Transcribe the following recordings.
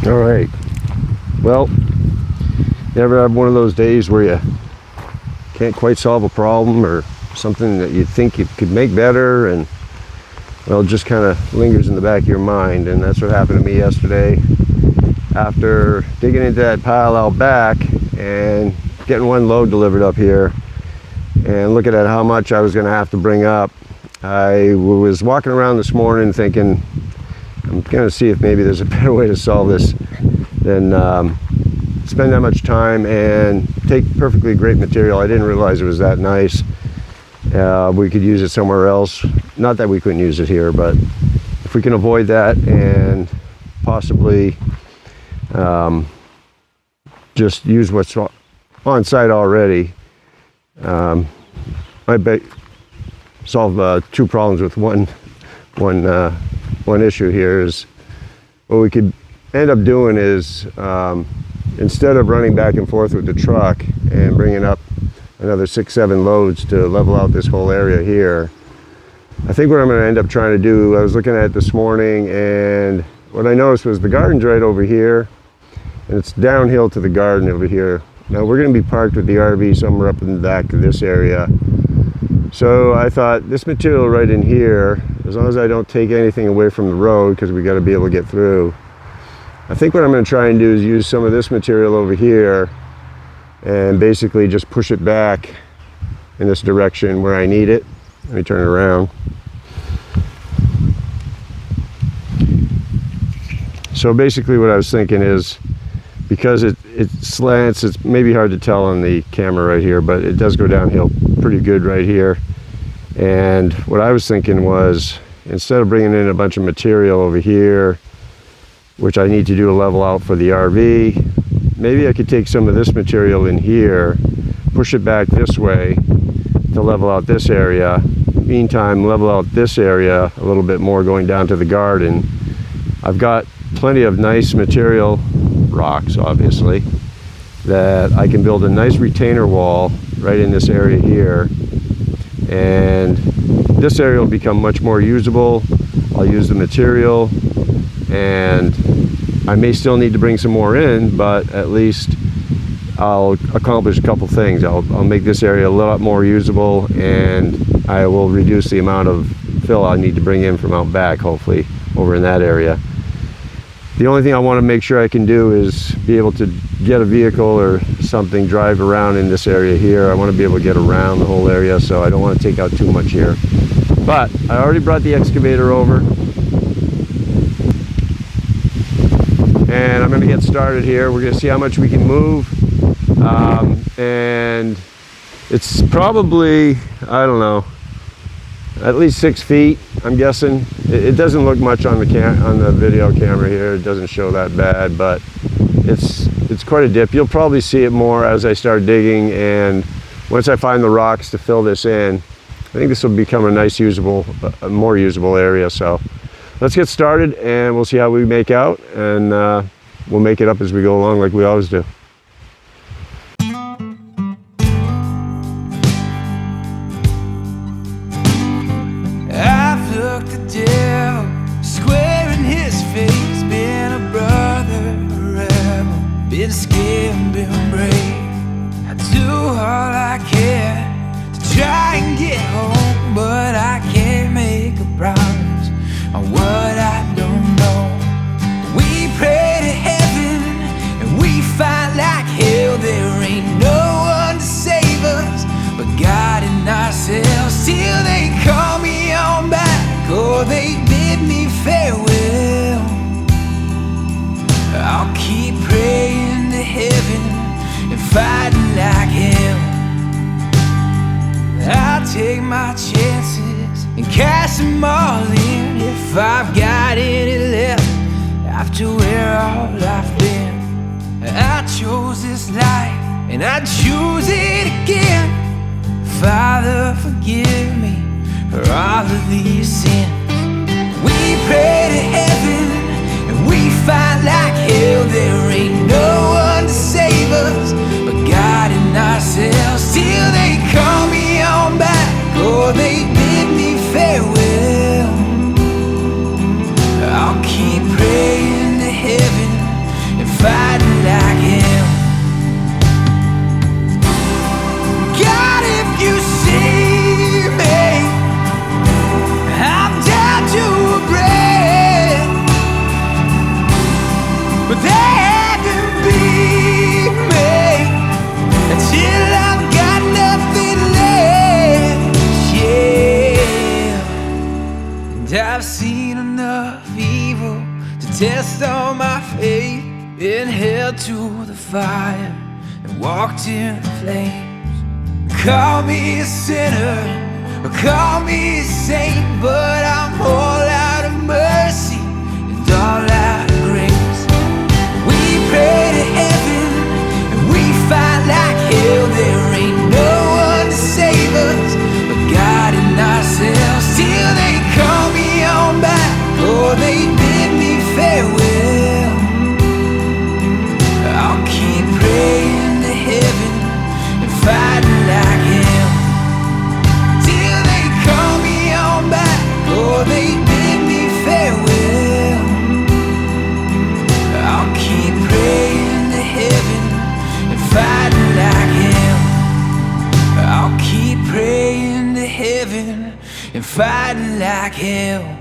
All right. Well, you ever have one of those days where you can't quite solve a problem or something that you think you could make better, and well, it just kind of lingers in the back of your mind? And that's what happened to me yesterday after digging into that pile out back and getting one load delivered up here and looking at how much I was going to have to bring up. I was walking around this morning thinking, I'm going to see if maybe there's a better way to solve this than spend that much time and take perfectly great material. I didn't realize it was that nice. We could use it somewhere else. Not that we couldn't use it here, but if we can avoid that and possibly just use what's on site already, I bet solve two problems with one issue here. Is what we could end up doing is instead of running back and forth with the truck and bringing up another 6-7 loads to level out this whole area here, I think what I'm going to end up trying to do, I was looking at it this morning, and what I noticed was the garden's right over here and it's downhill to the garden over here. Now we're going to be parked with the RV somewhere up in the back of this area, so I thought this material right in here, as long as I don't take anything away from the road, because we got to be able to get through, I think what I'm going to try and do is use some of this material over here and basically just push it back in this direction where I need it. Let me turn it around. So basically what I was thinking is, because it slants, it's maybe hard to tell on the camera right here, but it does go downhill pretty good right here. And what I was thinking was, instead of bringing in a bunch of material over here, which I need to do a level out for the RV, maybe I could take some of this material in here, push it back this way to level out this area. Meantime, level out this area a little bit more going down to the garden. I've got plenty of nice material, rocks obviously, that I can build a nice retainer wall right in this area here, and this area will become much more usable. I'll use the material, and I may still need to bring some more in, but at least I'll accomplish a couple things. I'll make this area a lot more usable, and I will reduce the amount of fill I need to bring in from out back, hopefully, over in that area. The only thing I want to make sure I can do is be able to get a vehicle or something, drive around in this area here. I want to be able to get around the whole area, so I don't want to take out too much here. But I already brought the excavator over, and I'm going to get started here. We're going to see how much we can move, and it's probably, I don't know, at least 6 feet, I'm guessing. It doesn't look much on the video camera here. It doesn't show that bad, but it's quite a dip. You'll probably see it more as I start digging, and once I find the rocks to fill this in, I think this will become a nice usable, a more usable area. So let's get started and we'll see how we make out, and we'll make it up as we go along like we always do. Been scared, been brave. I do all I can to try and get home, but I can't make a promise on what I don't know. We pray to heaven and we fight like hell. There ain't no one to save us but God and ourselves, till they call me on back or they bid me farewell. I'll keep praying to heaven and fighting like hell. I'll take my chances and cash them all in, if I've got any left after where all I've been. I chose this life and I choose it again. Father, forgive me for all of these sins. We pray to heaven and we fight like hell. There ain't no one to save us but God and ourselves, till they call me on back or they bid me farewell. I'll keep praying to heaven but they can be me until I've got nothing left. Yeah, and I've seen enough evil to test all my faith, been held to the fire and walked in the flames. Call me a sinner, or call me a saint, but I'm all out of mercy and all out of grace. We pray to heaven and we fight like hell. There ain't no one to save us but God and ourselves. Till they call me on back or they bid me farewell, I'll keep praying to heaven and fighting like hell. Till they call me on back or they bid me farewell, I'll keep praying to heaven and fighting like hell. I'll keep praying to heaven and fighting like hell.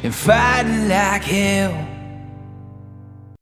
and fighting like hell.